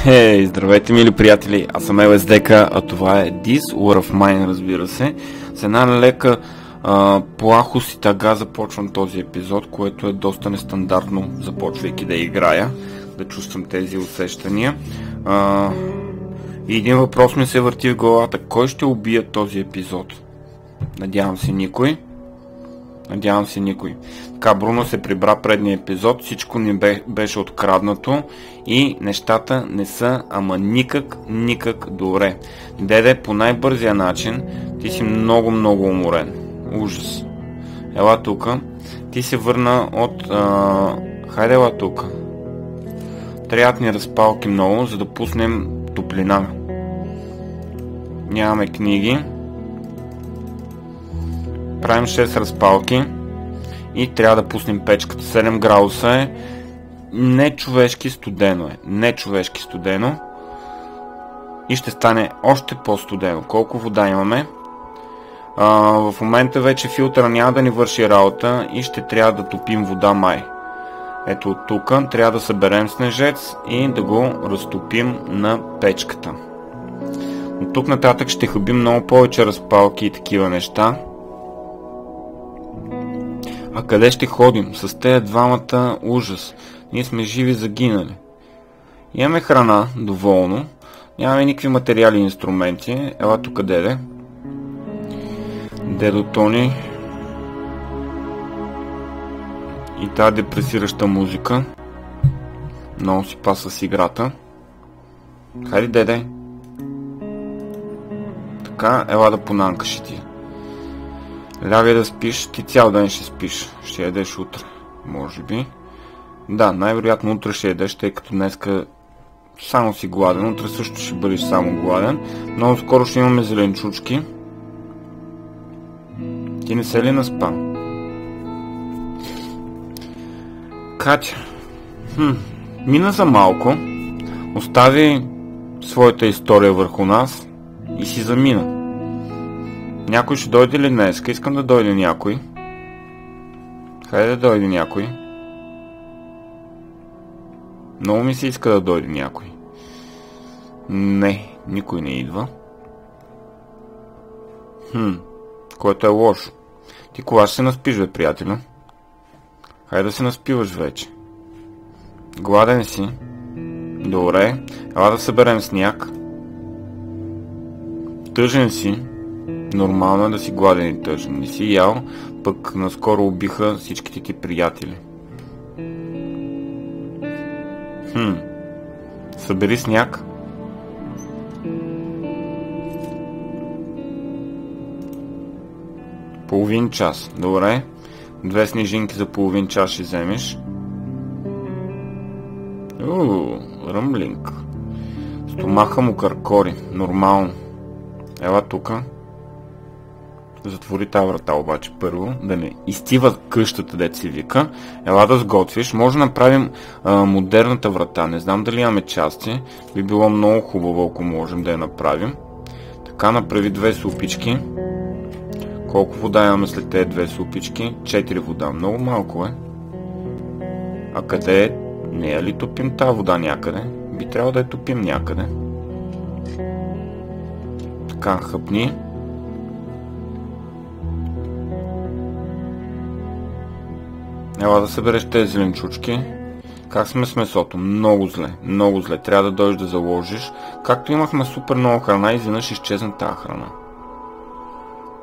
Хей, здравейте, мили приятели, аз съм LSDK, а това е This War of Mine, разбира се. С една лека плахост и тъга започвам този епизод, което е доста нестандартно, започвайки да играя, да чувствам тези усещания. И един въпрос ми се върти в главата: кой ще убие този епизод? Надявам се никой. Така, Бруно се прибра предния епизод, всичко ни беше откраднато и нещата не са никак добре. Деде, по най-бързия начин, ти си много уморен. Ужас. Ела тука. Ти се върна от... Хайде, ела тука. Трябват ни разпалки много, за да пуснем топлина. Нямаме книги. Правим 6 разпалки и трябва да пуснем печката. 7 градуса е. Нечовешки студено е. Нечовешки студено. И ще стане още по-студено. Колко вода имаме? В момента вече филтъра няма да ни върши работа и ще трябва да топим вода май. Ето от тук трябва да съберем снежец и да го разтопим на печката. От тук нататък ще хабим много повече разпалки и такива неща. А къде ще ходим? С тези двамата ужас. Ние сме живи загинали. Имаме храна, доволно. Нямаме никакви материали и инструменти. Ела тук, деде. Дедо Тони. И тази депресираща музика. Много си паса с играта. Хайде, деде. Така, ела да понанкаш и ти. Лягай да спиш, ти цял ден ще спиш. Ще ядеш утре, може би. Да, най-вероятно утре ще ядеш, тъй като днеска само си гладен. Утре също ще бъдеш само гладен. Много скоро ще имаме зеленчучки. Ти не се ли наспа? Катя. Мина за малко. Остави своята история върху нас и си замина. Някой ще дойде ли днеска? Искам да дойде някой. Хайде да дойде някой. Много ми се иска да дойде някой. Не, никой не идва. Което е лошо. Ти кога ще се наспиш, бе, приятеля? Хайде да се наспиваш вече. Гладен си. Добре. Ела да съберем сняг. Тъжен си. Нормално е да си гладен и тъжен. Не си ял, пък наскоро убиха всичките ти приятели. Събери сняг. Половин час. Добре. 2 снежинки за половин час ще вземеш. Ръмблинг. Стомаха му къркори. Нормално. Ела тука. Затвори тази врата обаче първо, да не изтива къщата, дет си вика. Ела да сготвиш. Може да направим модерната врата. Не знам дали имаме части. Би било много хубаво, ако можем да я направим. Така, направи 2 супички. Колко вода имаме след тези 2 супички? 4 вода. Много малко е. А къде е? Не е ли топим тази вода някъде? Би трябвало да я топим някъде. Така, хъпни. Ела да събереш тези зеленчучки. Как сме с месото? Много зле. Трябва да дойдеш да заложиш. Както имахме супер много храна, изведнъж изчезна тази храна.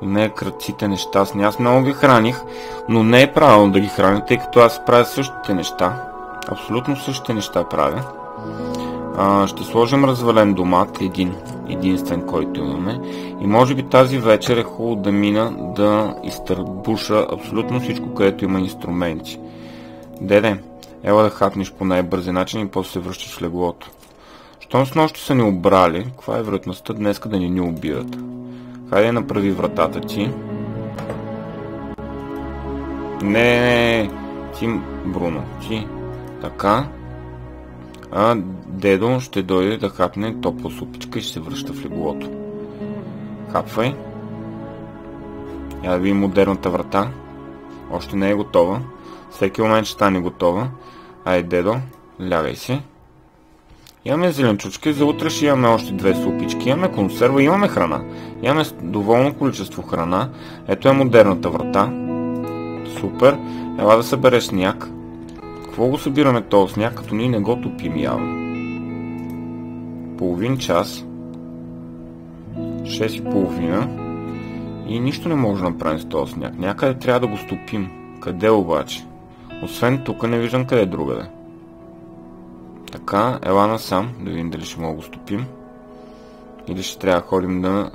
И не е кръците нещастни. Аз много ги храних, но не е правилно да ги храня, тъй като аз правя същите неща. Абсолютно същите неща правя. Ще сложим развален домат, единствен, който имаме. И може би тази вечер е хубаво да мина да изтърбуша абсолютно всичко, където има инструменти. Деде, ела да хапнеш по най-бързи начин и после се връщаш в леглото. Щом с нощи са ни обрали, каква е вероятността днеска да ни убият? Хайде направи вратата ти. Не, ти, Бруно, ти. Така. А дедо ще дойде да хапне топла супичка и ще се връща в леглото. Хапвай. Я да видим модерната врата. Още не е готова. Всеки момент ще стане готова. Ай, дедо, лягай си. Имаме зеленчучки, за утре ще имаме още 2 супички, имаме консерва, имаме храна. Имаме доволно количество храна. Ето е модерната врата. Супер. Ела да събереш сняг. Какво го събираме този сняг, като ние не го топим явно? Половин час. 6:30. И нищо не може да направим с този сняг. Някъде трябва да го стопим. Къде обаче? Освен тук не виждам къде другаде. Така, ела насам, да видим дали ще мога да го стопим. Или ще трябва да ходим да...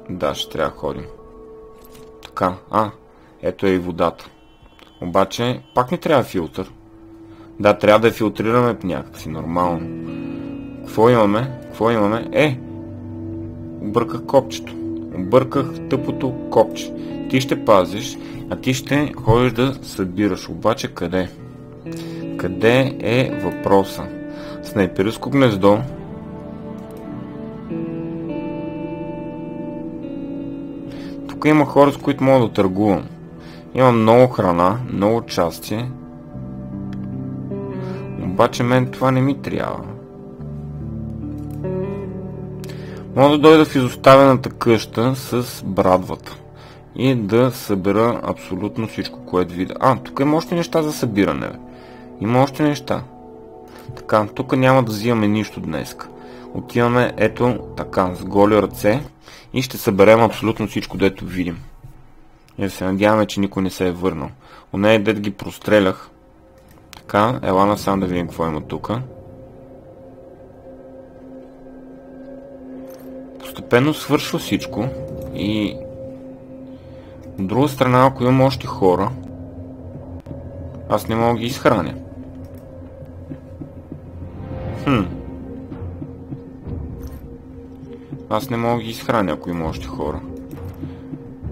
Да, ще трябва да ходим. Така, ето е и водата. Обаче, пак не трябва филтър. Да, трябва да я филтрираме някакси, нормално. Какво имаме? Какво имаме? Обърках копчето. Обърках тъпото копче. Ти ще пазиш, а ти ще ходиш да събираш. Обаче къде? Къде е въпроса? Снайперско гнездо. Тук има хора, с които мога да търгувам. Има много храна, много части. Обаче мен това не ми трябва. Мога да дойда в изоставената къща с брадвата и да събера абсолютно всичко, което видя. Тук има още неща за събиране. Има още неща. Така, тук няма да взимаме нищо днес. Отиваме ето така, с голи ръце и ще съберем абсолютно всичко, дето видим. И се надяваме, че никой не се е върнал. Онези дет ги прострелях. Така, ела насам да видим какво има тук. Постепенно свършва всичко и от друга страна, ако имам още хора, аз не мога да ги изхраня. Аз не мога да ги изхраня, ако има още хора.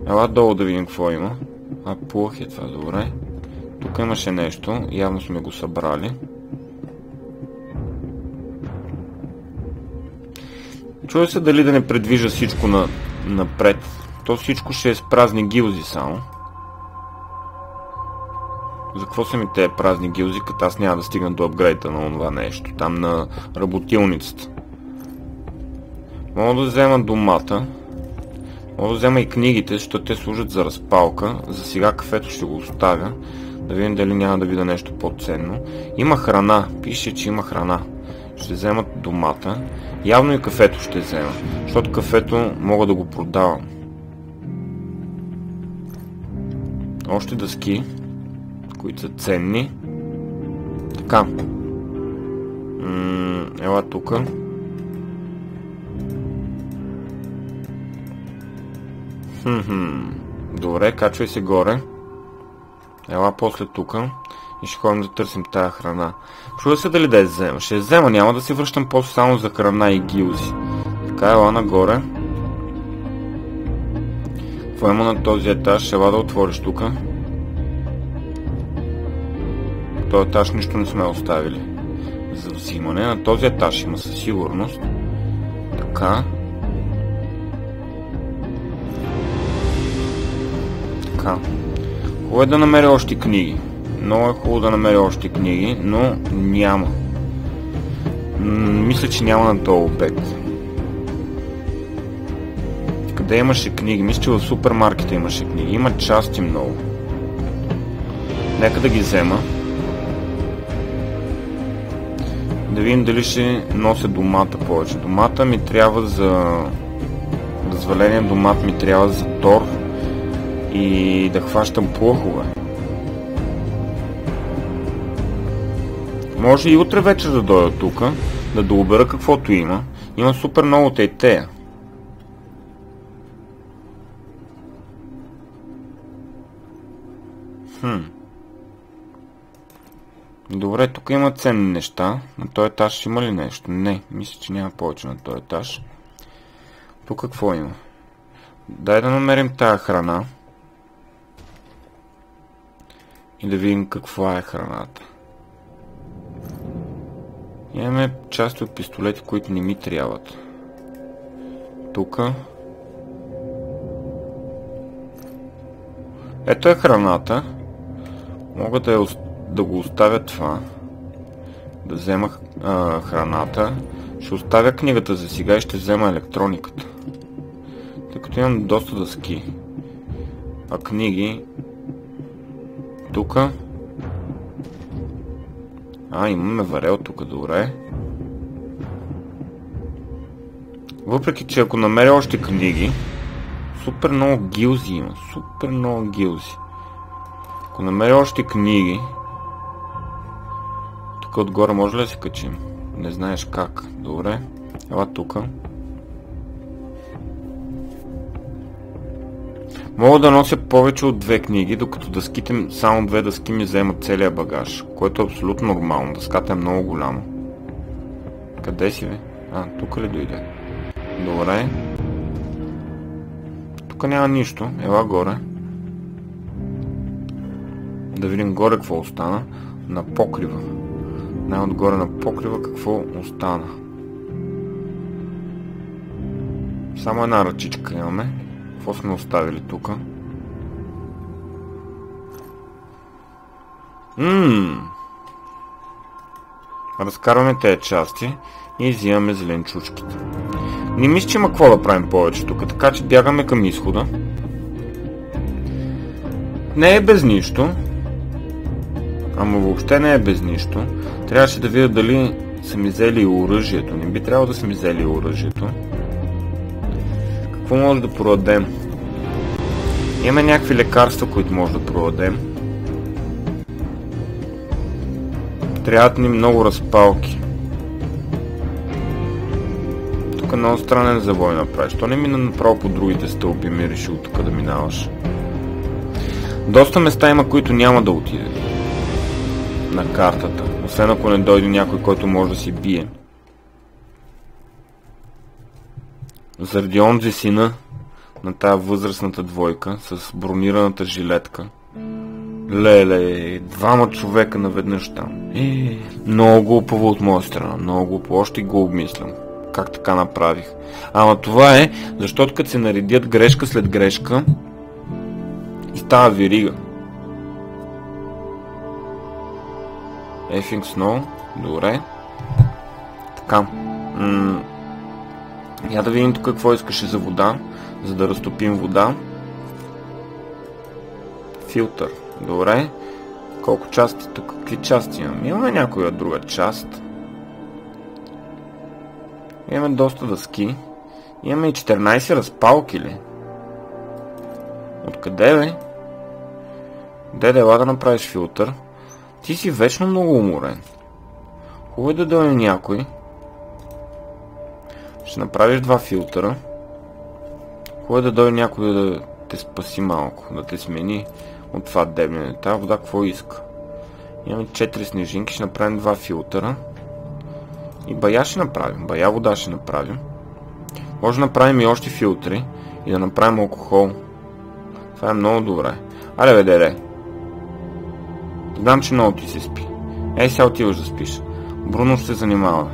Ела долу да видим какво има. Плъх е това, добре. Тук имаше нещо, явно сме го събрали. Чуя се дали да не предвижа всичко напред. То всичко ще е с празни гилзи само. За какво са ми тези празни гилзи, като аз няма да стигна до апгрейда на това нещо, там на работилницата. Мога да взема домата. Мога да взема и книгите, защото те служат за разпалка. За сега кафето ще го оставя. Да видим дали няма да видя нещо по-ценно. Има храна. Пише, че има храна. Ще взема домата. Явно и кафето ще взема. Защото кафето мога да го продавам. Още дъски, които са ценни. Така. Ела тука. Добре, качвай се горе. Ела после тука. И ще ходим да търсим тая храна. Чува се дали да я взема. Ще я взема, няма да се връщам после само за храна и гилзи. Така, ела нагоре. Какво има на този етаж? Ела да отвориш тука. В този етаж нищо не сме оставили за взимане. На този етаж има със сигурност. Така. Така. Хубаво е да намеря още книги. Много е хубаво да намеря още книги, но няма. Мисля, че няма на този обект. Къде имаше книги? Мисля, че в супермаркета имаше книги. Има части много. Нека да ги взема. Да видим дали ще нося домата повече. Домата ми трябва за... Разваление домат ми трябва за тор. И да хващам плъхове. Може и утре вечер да дойда тук, да дообера каквото има. Има супер много тейтея. Добре, тук има ценни неща. На този етаж има ли нещо? Не, мисля, че няма повече на този етаж. Тук какво има? Дай да намерим тая храна. И да видим каква е храната. Имаме части от пистолети, които не ми трябват. Тука. Ето е храната. Мога да го оставя това. да взема храната. Ще оставя книгата за сега и ще взема електрониката. Тъй като имам доста дъски. А книги... Тука... имаме варел тук, добре. Въпреки, че ако намеря още книги, супер много гилзи има. Супер много гилзи. Ако намеря още книги, тук отгоре може ли да се качим? Не знаеш как. Добре. Ела тук. Мога да нося повече от 2 книги, докато дъските, само 2 дъски ми вземат целия багаж, което е абсолютно нормално. Дъската е много голяма. Къде си, бе? Тук ли дойде? Добре. Тук няма нищо. Ела горе. Да видим горе какво остана. На покрива. Най-отгоре на покрива какво остана. Само една ръчичка имаме. Какво сме оставили тук? Разкарваме тези части и взимаме зеленчучките. Не мисля, че има какво да правим повече тук, така че бягаме към изхода. Не е без нищо. Ама въобще не е без нищо. Трябваше да видя дали са ми взели оръжието. Не би трябвало да са ми взели оръжието. Какво може да продадем? Имаме някакви лекарства, които може да продадем. Трябват ни много разпалки. Тук е много странен завой направиш. То не мина направо по другите стълби, ми решил тук да минаваш. Доста места има, които няма да отиде на картата. Освен ако не дойде някой, който може да си бие. Заради онзи сина на тая възрастната двойка с бронираната жилетка. Леле, 2 човека наведнъж там. Много глупаво от моя страна. Много глупаво. Още го обмислям. Как така направих. Ама това е, защото като се наредят грешка след грешка и става верига. Effing Snow. Добре. Така. Я да видим тук какво искаше за вода, за да разтопим вода. Филтър. Добре. Колко части тук? Какви части имаме? Имаме някоя друга част. Имаме доста дъски. Имаме и 14 разпалки ли? Откъде бе? Деде, ела да направиш филтър. Ти си вечно много уморен. Хубаво е да дойде някой. Ще направиш 2 филтъра. Хубаво е да дойде някой да те спаси малко, да те смени от това деблене. Тая вода какво иска? Имаме 4 снежинки, ще направим 2 филтъра. И бая ще направим, бая вода ще направим. Може да направим и още филтри и да направим алкохол. Това е много добре. Але бе, дере. Знам, че много ти се спи. Ей, сега отиваш да спиш. Бруно ще се занимава.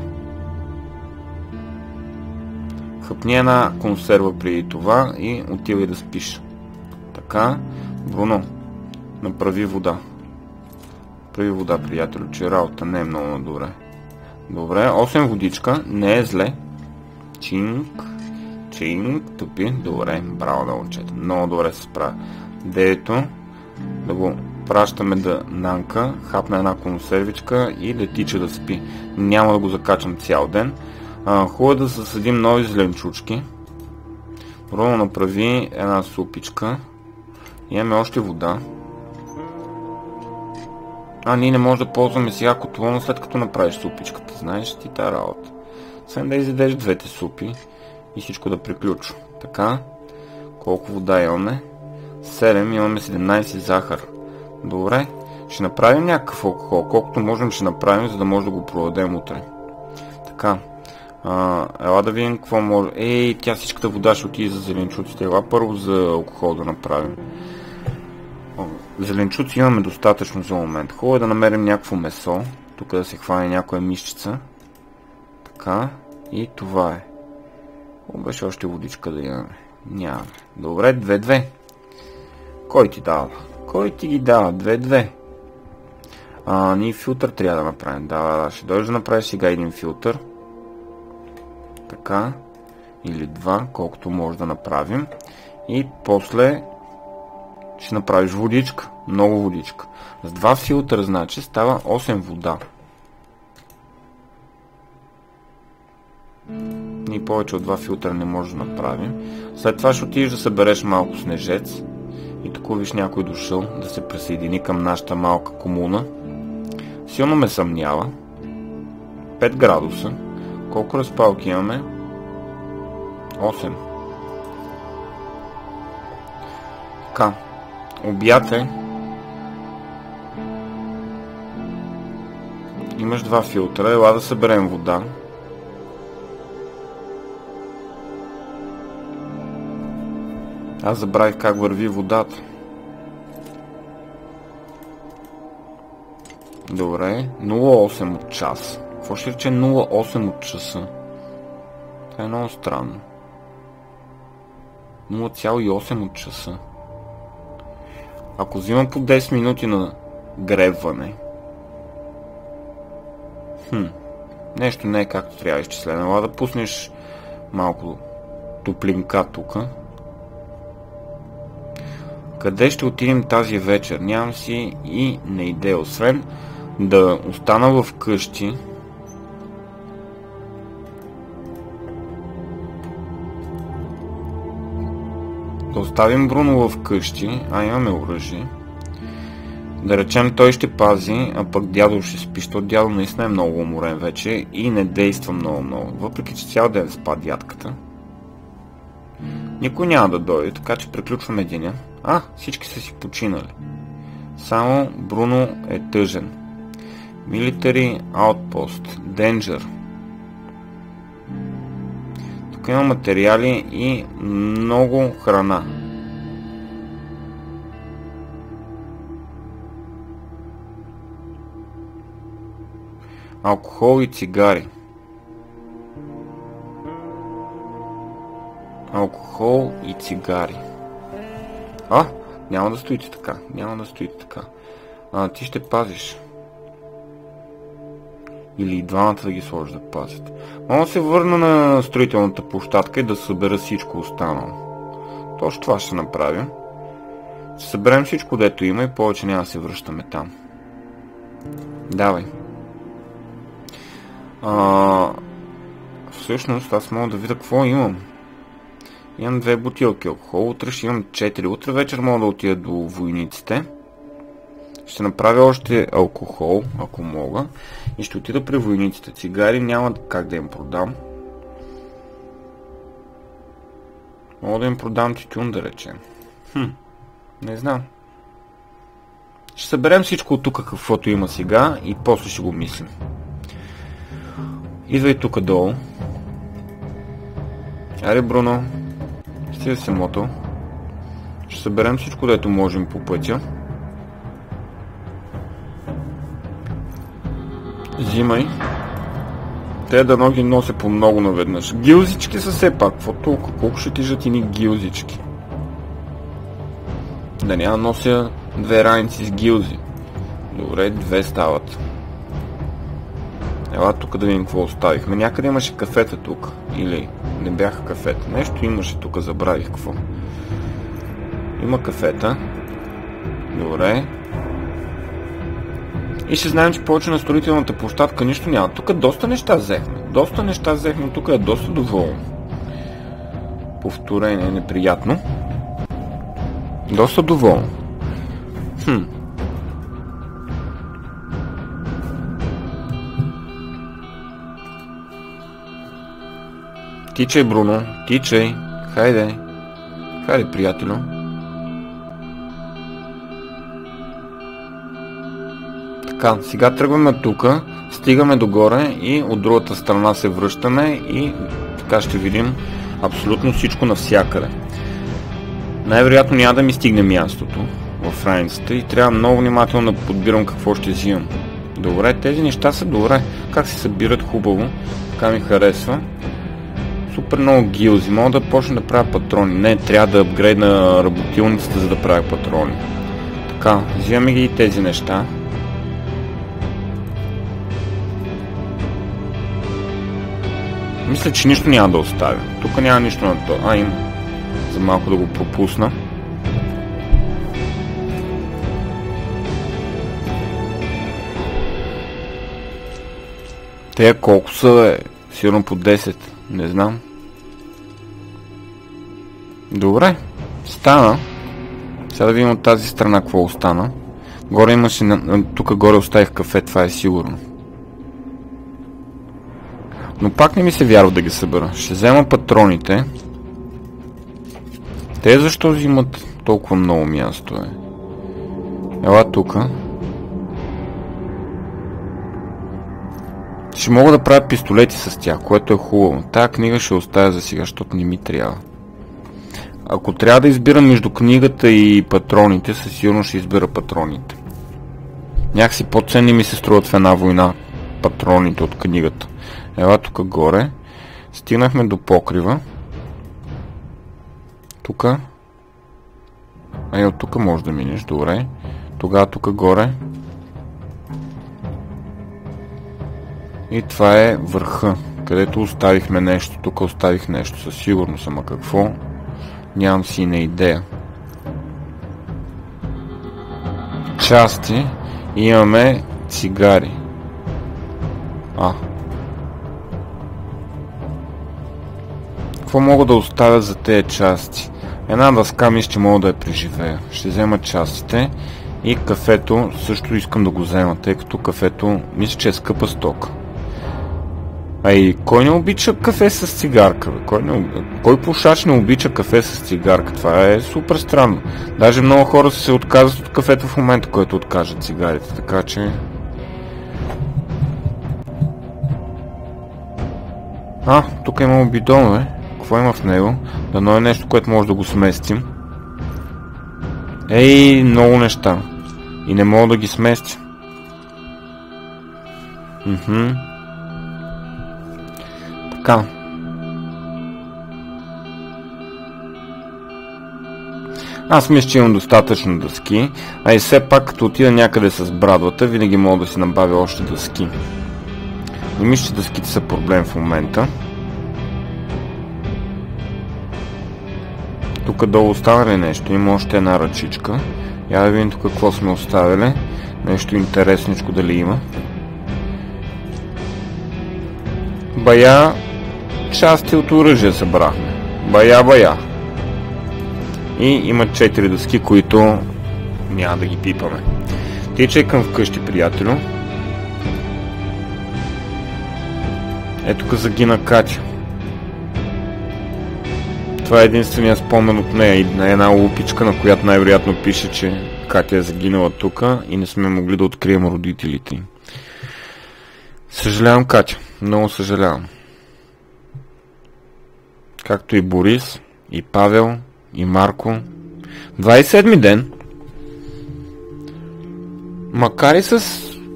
Хъпни една консерва преди това и отивай да спиш. Така, Бруно, направи вода. Прави вода, приятелю, че работа не е много добре. Добре, 8 водичка, не е зле. Чинк, тупи, добре, браво да учете. Много добре се справя. 9, да го пращаме да нанка, хапна една консервичка и да тича да спи. Няма да го закачам цял ден. Хубаво е да засадим нови зеленчучки. Бруно направи една супичка. Имаме още вода. Ние не можем да ползваме сега котлона, след като направиш супичката. Знаеш ти тази работа. Освен да изядеш 2 супи и всичко да приключва. Така. Колко вода имаме? 7, имаме 17 захар. Добре. Ще направим някакъв алкохол. Колкото можем ще направим, за да може да го продадем утре. Така. Ела да видим какво може. Тя всичката вода ще отиде за зеленчуците. Ела първо за алкохол да направим. Зеленчуци имаме достатъчно за момент. Хубаво е да намерим някакво месо. Тук да се хване някоя мишчица. Така. И това е. Хубаво беше още водичка да имаме. Нямаме. Добре, 2-2. Кой ти дава? Кой ти ги дава? 2-2. Ние филтър трябва да направим. Да, ще дойде да направиш сега един филтър. Така. Или два, колкото може да направим. И после ще направиш водичка. Много водичка. С два филтъра, значи, става 8 вода. Ние повече от два филтъра не може да направим. След това ще отидеш да събереш малко снежец. И тук виж някой дошъл да се присъедини към нашата малка комуна. Силно ме съмнява. 5 градуса. Колко разпалки имаме? 8. Така. Обяд е. Имаш два филтъра. Ела да съберем вода. Аз забравих как върви водата. Добре, 0,8 от час. Какво ще рече 0,8 от часа? Това е много странно. 0,8 от часа. Ако взимам по 10 минути на гребване, нещо не е както трябва изчислено. Ела да пуснеш малко топлинка тука. Къде ще отидем тази вечер? Нямам си и не идея, освен да остана в къщи. Да оставим Бруно в къщи, имаме оръжие. Да речем той ще пази, а пък дядо ще спи, защото дядо наистина е много уморен вече и не действа много. Въпреки че цял ден спа дядката. Никой няма да дойде, така че приключваме деня. Всички са си починали. Само Бруно е тъжен. Military Outpost. Danger. Тук има материали и много храна. Алкохол и цигари. Алкохол и цигари. Няма да стоите така. Ти ще пазиш. Или и двамата да ги сложиш да пазят. Мога да се върна на строителната площадка и да събера всичко останало. Точно това ще направим. Ще съберем всичко, дето има и повече няма да се връщаме там. Давай. Всъщност аз мога да видя какво имам. Имам 2 бутилки алкохол, утре ще имам 4. Утре вечер мога да отида до войниците. Ще направя още алкохол, ако мога. И ще отида при войниците. Цигари няма как да им продам. Мога да им продам тютюн, да речем. Не знам. Ще съберем всичко от тук, каквото има сега и после ще го мислим. Идвай тук долу. Аре, Бруно. Стига се мотал. Ще съберем всичко, дето можем по пътя. Взимай. Те да ноги нося по много наведнъж. Гилзички са все пак. Какво толкова? Колко ще тежат ини гилзички? Да няма нося 2 раници с гилзи. Добре, 2 стават. Ела тук да видим какво оставихме. Някъде имаше кафета тук. Или не бяха кафета. Нещо имаше тук, забравих какво. Има кафета. Добре. И ще знаем, че повече на строителната площадка нищо няма. Тук доста неща взехме. Тук е доста доволно. Повторение неприятно. Доста доволно. Тичай, Бруно, тичай. Хайде, приятелю. Така, сега тръгваме тука, стигаме догоре и от другата страна се връщаме и така ще видим абсолютно всичко навсякъде. Най-вероятно няма да ми стигне мястото в раницата и трябва много внимателно да подбирам какво ще взимам. Добре, тези неща са добре. Как се събират хубаво, така ми харесва. Супер много гилзи, мога да почна да правя патрони. Не, трябва да апгрейдна работилницата, за да правя патрони. Така, взимаме ги и тези неща. Мисля, че нищо няма да оставя. Тук няма нищо на то. Има. За малко да го пропусна. Те колко са, бе? Сигурно по 10. Не знам. Добре. Стана. Сега да видим от тази страна какво остана. Горе имаше... Тук горе оставих кафе, това е сигурно. Но пак не ми се вярва да ги събера. Ще взема патроните. Те защо взимат толкова много място, е? Ела тука. Ще мога да правя пистолети с тях, което е хубаво. Тая книга ще оставя за сега, защото не ми трябва. Ако трябва да избирам между книгата и патроните, със сигурно ще избера патроните. Някакси по-ценни ми се струват в една война патроните от книгата. Ела тук горе. Стигнахме до покрива. Тука. От тук може да минеш, добре. Тогава тук горе. И това е върха, където оставихме нещо. Тук оставих нещо, със сигурност, ама какво? Нямам си на идея. Части. Имаме цигари. Какво мога да оставя за тези части? Една дъска мисля, че мога да я преживея. Ще взема частите и кафето също искам да го взема, тъй като кафето мисля, че е скъпа стока. Кой не обича кафе с цигарка? Кой пушач не обича кафе с цигарка? Това е супер странно. Даже много хора се отказват от кафето в момента, който откажат цигарите, така че... Тук има бидонове. Какво има в него? Дано е нещо, което може да го сместим. Много неща. И не мога да ги сместим. Така. Аз мисля, че имам достатъчно дъски, и все пак като отида някъде с брадвата, винаги мога да си набавя още дъски. Не мисля, че дъските са проблем в момента. Тук долу остава ли нещо? Има още една ръчичка. Я да видим тук какво сме оставили. Нещо интересничко дали има. Бая части от оръжие събрахме. Бая. И има 4 дъски, които няма да ги пипаме. Тичай към вкъщи, приятелю. Тук загина Катя. Това е единствения спомен от нея и на една лупичка, на която най-вероятно пише, че Катя е загинала тук и не сме могли да открием родителите им. Съжалявам, Катя. Много съжалявам. Както и Борис, и Павел, и Марко. 27-ми ден. Макар и с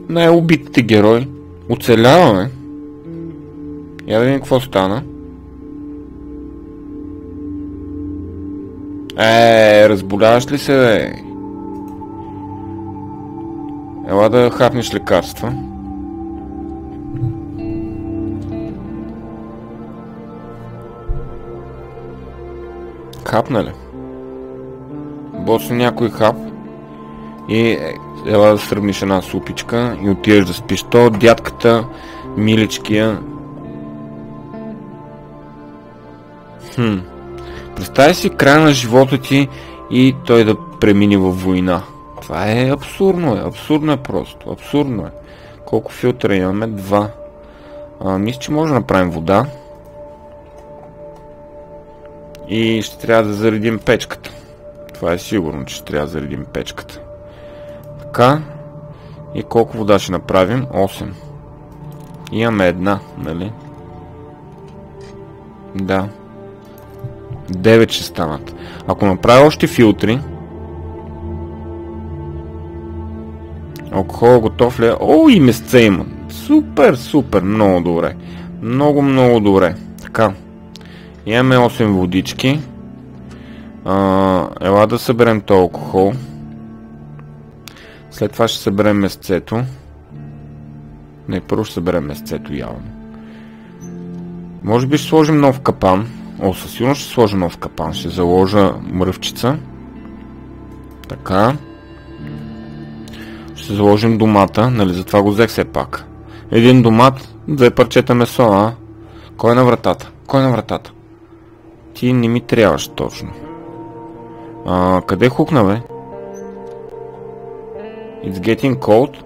най-убитите герои, оцеляваме. Я да видим какво стана. Разболяваш ли се, бе? Ела да хапнеш лекарства. Хапна ли? Босна някой хап и ела да сръбнеш една супичка и отидеш да спиш. То дядката, миличкия. Представи си края на живота ти и той да премине във война. Това е абсурдно, абсурдно е просто, абсурдно е. Колко филтра имаме? 2. Мисля, че може да направим вода. И ще трябва да заредим печката. Това е сигурно, че ще трябва да заредим печката. Така. И колко вода ще направим? 8. Имаме една, нали? Да. 9 ще станат. Ако направя още филтри... Алкохол готов ли е? И месце има. Супер, много добре. Много добре. Така. Имаме 8 водички. Ела да съберем този алкохол. След това ще съберем месцето. Не, първо ще съберем месцето явно. Може би ще сложим нов капан. Със сигурност ще сложа нов капан. Ще заложа мръвчица. Така. Ще заложим домата. Нали, затова го взех все пак. Един домат, 2 парчета месо, а? Кой е на вратата? Кой е на вратата? Ти не ми трябваш точно. Къде хукна, бе? It's getting cold.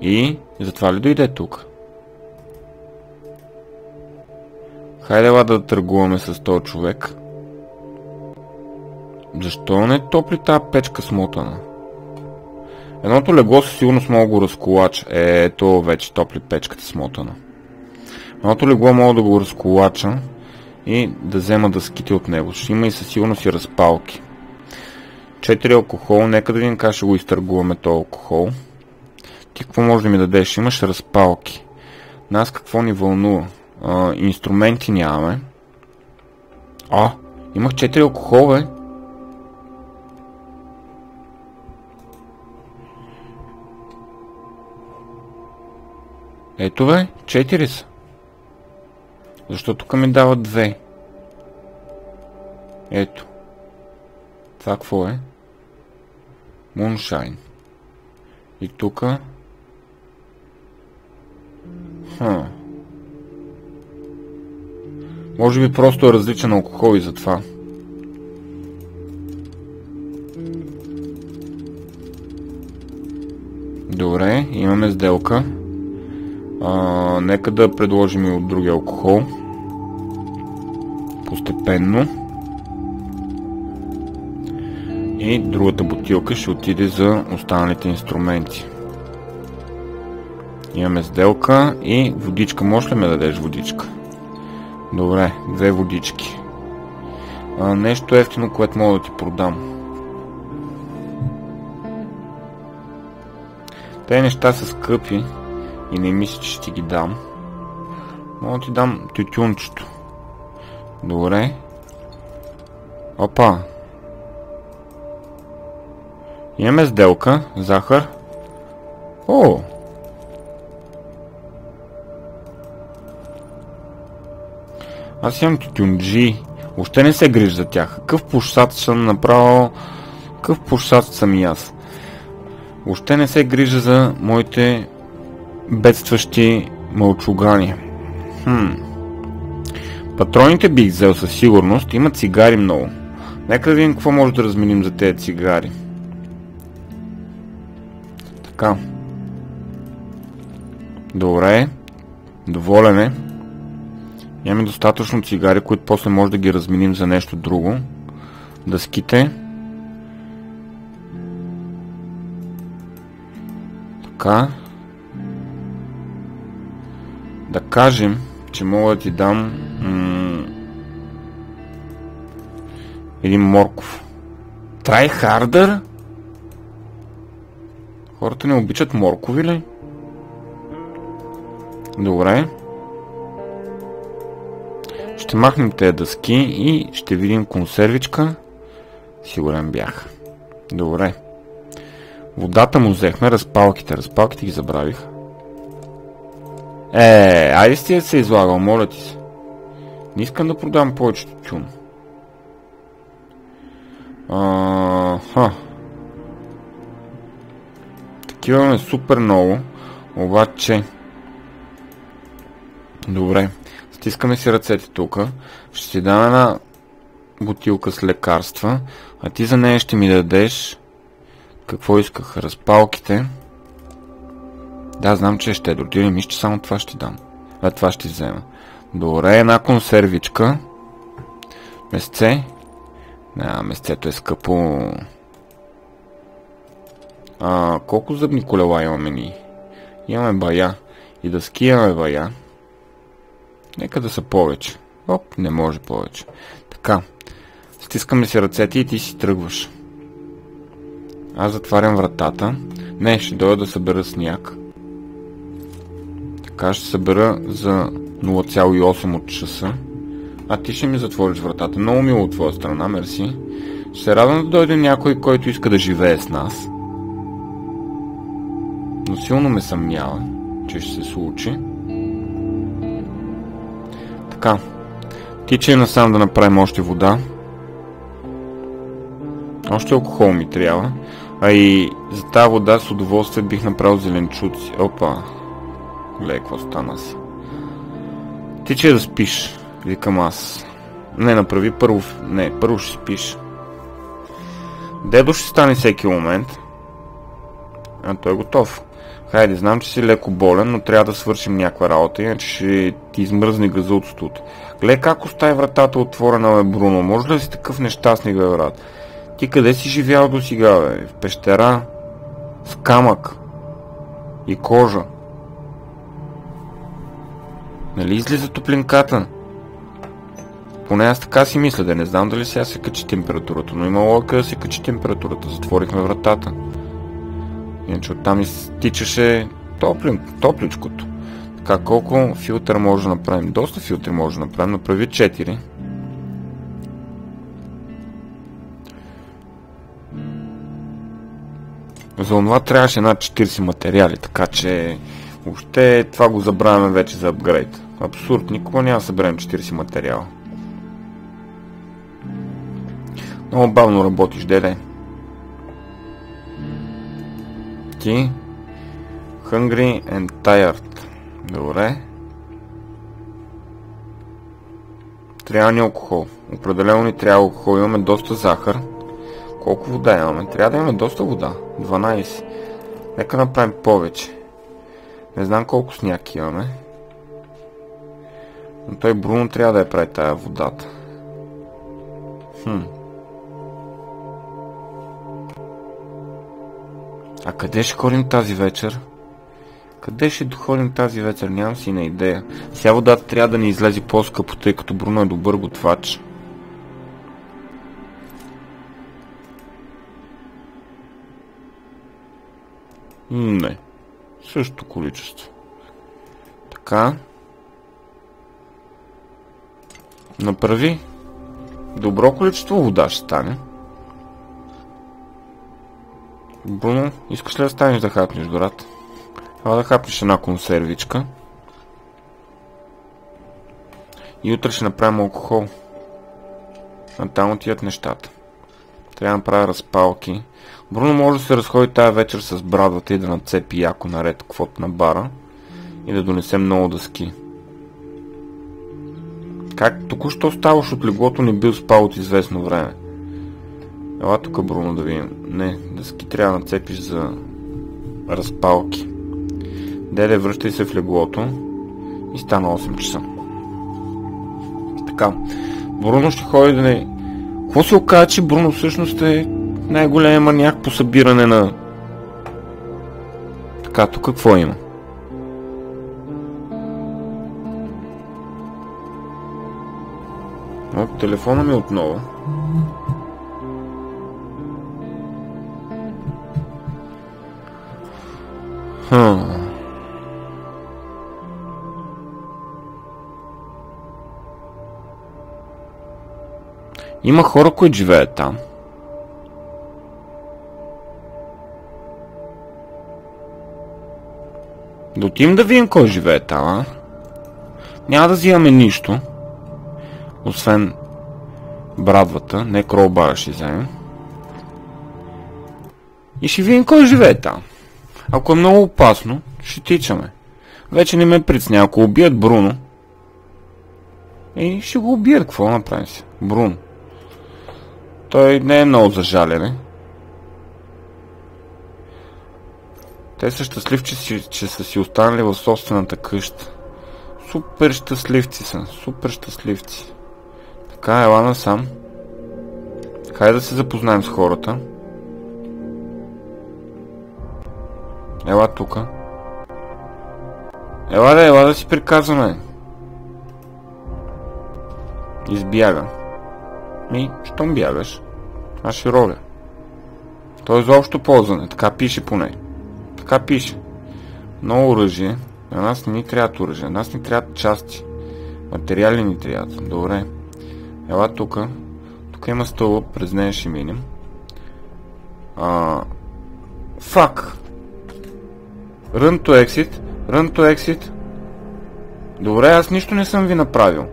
И затова ли дойде тук? Хайде да търгуваме с този човек. Защо не топли тази печка смотана? Едното легло със сигурност мога да го разколача. Ето вече топли печката смотана. Едното легло мога да го разколача и да взема дъските от него. Ще има и със сигурност и разпалки. 4 алкохол. Нека да видим как ще го изтъргуваме този алкохол. Ти какво може да ми дадеш? Имаш разпалки. Нас какво ни вълнува? Инструменти нямаме. Имах 4 алкохол, бе. Ето, бе, 4 са. Защо тук ми дава 2? Ето. Това какво е? Moonshine. И тук. Може би просто е различен алкохол и затова. Добре, имаме сделка. Нека да предложим и от другия алкохол. Постепенно. И другата бутилка ще отиде за останалите инструменти. Имаме сделка и водичка. Може ли ме дадеш водичка? Добре, 2 водички. Нещо ефтино, което мога да ти продам. Те неща са скъпи и не мисля, че ще ти ги дам. Мога да ти дам тютюнчето. Добре. Опа. Имаме сделка. Захар. Аз имам тютюнджи. Още не се грижа за тях. Какъв пушат съм направил. Какъв пушат съм и аз. Още не се грижа за моите бедстващи мълчугани. Патроните бих взел със сигурност. Има цигари много. Нека да видим какво може да разменим за тези цигари. Така. Добре. Доволен е. Имаме достатъчно цигари, които после може да ги разменим за нещо друго. Дъските. Така. Да кажем, че мога да ти дам един морков. Try harder? Хората не обичат моркови ли? Добре. Ще махнем тези дъски и ще видим консервичка. Сигурен бях. Добре. Водата му взехме, разпалките. Разпалките ги забравих. Айде си се излагал, моля ти се. Не искам да продам повече тютюн. Такива ме супер много. Обаче... Добре. Стискаме си ръцете тук. Ще ти дам една бутилка с лекарства. А ти за нея ще ми дадеш... Какво исках? Разпалките. Да, знам, че ще е щедро. Мисля, че само това ще дам. Това ще взема. Добре, една консервичка. Месце. Месцето е скъпо. Колко зъбни колела имаме ние? Имаме бая. И дъски имаме бая. Нека да са повече. Не може повече. Така. Стискаме си ръцете и ти си тръгваш. Аз затварям вратата. Не, ще дойда да събера сняг. Така ще събера за 0,8 от часа. А ти ще ми затвориш вратата. Много мило от твоя страна, мерси. Ще се радвам да дойде някой, който иска да живее с нас. Но силно ме съмнява, че ще се случи. Така, Тичай насам да направим още вода. Още алкохол ми трябва. А и за тази вода с удоволствие бих направил зеленчуци. Опа. Гледай какво стана си. Тичай да спиш, викам аз. Не, направи първо. Не, първо ще спиш. Дедо ще стане всеки момент. А той е готов. Хайде, знам, че си леко болен, но трябва да свършим някаква работа, иначе ще ти измръзне газа от студ. Гледай как остави вратата отворена, бе, Бруно. Може ли да си такъв нещастник, бе, брат? Ти къде си живял до сега, бе? В пещера? С камък? И кожа? Нали излиза топлинката? Поне аз така си мисля, да не знам дали сега се качи температурата, но има логика да се качи температурата. Затворихме вратата. Иначе оттам изтичаше топличкото. Така, колко филтър може да направим? Доста филтри може да направим. Направи 4. За това трябваше над 40 материали, така че въобще това го забравяме вече за апгрейд. Абсурд, никога няма да съберем 40 материала. Много бавно работиш, деде. Ти? Hungry and tired. Добре. Трябва ни алкохол. Определено ни трябва алкохол. Имаме доста захар. Колко вода имаме? Трябва да имаме доста вода. 12. Нека направим повече. Не знам колко сняг имаме. Но той Бруно трябва да я прави тая водата. А къде ще ходим тази вечер? Къде ще ходим тази вечер? Нямам си на идея. Сега водата трябва да ни излезе по-скъпо, тъй като Бруно е добър готвач. Не. Същото количество. Така. Направи. Добро количество вода ще стане. Бруно, искаш ли да станеш да хапнеш, брат? Ела да хапнеш една консервичка. И утре ще направим алкохол. А там отиват нещата. Трябва да направя разпалки. Бруно може да се разходи тая вечер с брадвата и да нацепи яко наред квот на бара. И да донесе много дъски. Как току-що ставаш от леглото, не бил спал от известно време. Ела тук, Бруно, да видим. Не, дъски трябва да нацепиш за разпалки. Деде, връщай се в леглото. И стана 8 часа. Така. Бруно ще ходи да не... Какво се оказа, че Бруно всъщност е най-големия маняк по събиране на... Така, тук какво има? От телефона ми отново. Има хора, които живеят там. Да отидем да видим кой живее там, а? Няма да взимаме нищо. Освен брадвата, не кролбара ще вземем. И ще видим кой живее там. Ако е много опасно, ще тичаме. Вече не ме притеснява. Ако убият Бруно, и ще го убият. Какво направим си? Бруно. Той не е много за жалене. Те са щастливци, че са си останали в собствената къща. Супер щастливци са. Супер щастливци. Така, ела насам. Хайде да се запознаем с хората. Ела тука. Ела да си приказваме. Избяга. Щом бягаш? Аз ще роля. То е за общо ползване. Така пише поне. Така пише. Много оръжие. На нас не ни трябват оръжие. На нас ни трябват части. Материали ни трябват. Добре. Ела тука. Тук има стълба. През нея ще минем. Фак. Run to exit. Run to exit. Добре, аз нищо не съм ви направил.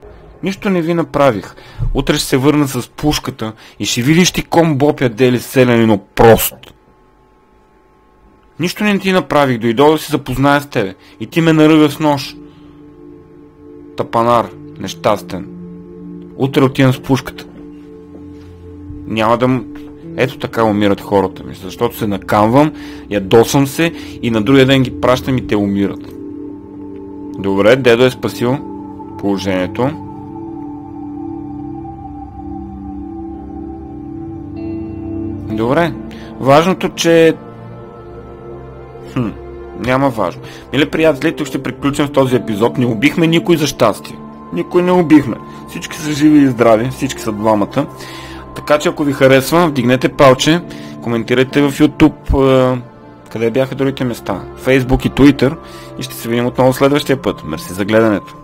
Нищо не ви направих. Утре ще се върна с пушката и ще видиш ти ком бопя дели селянino прост. Нищо не ти направих, дойдох да се запозная с тебе. И ти ме наръга с нож. Тапанар, нещастен. Утре отивам с пушката. Няма да... Ето така умират хората ми, защото се накамвам, ядосвам се и на другия ден ги пращам и те умират. Добре, дедо е спасил положението. Добре, важното, че... няма важно. Мили приятели, тук ще приключим с този епизод. Не убихме никой за щастие. Никой не убихме. Всички са живи и здрави, всички са двамата. Така че ако ви харесва, вдигнете палче, коментирайте в YouTube, къде бяха другите места, Facebook и Twitter и ще се видим отново следващия път. Мерси за гледането.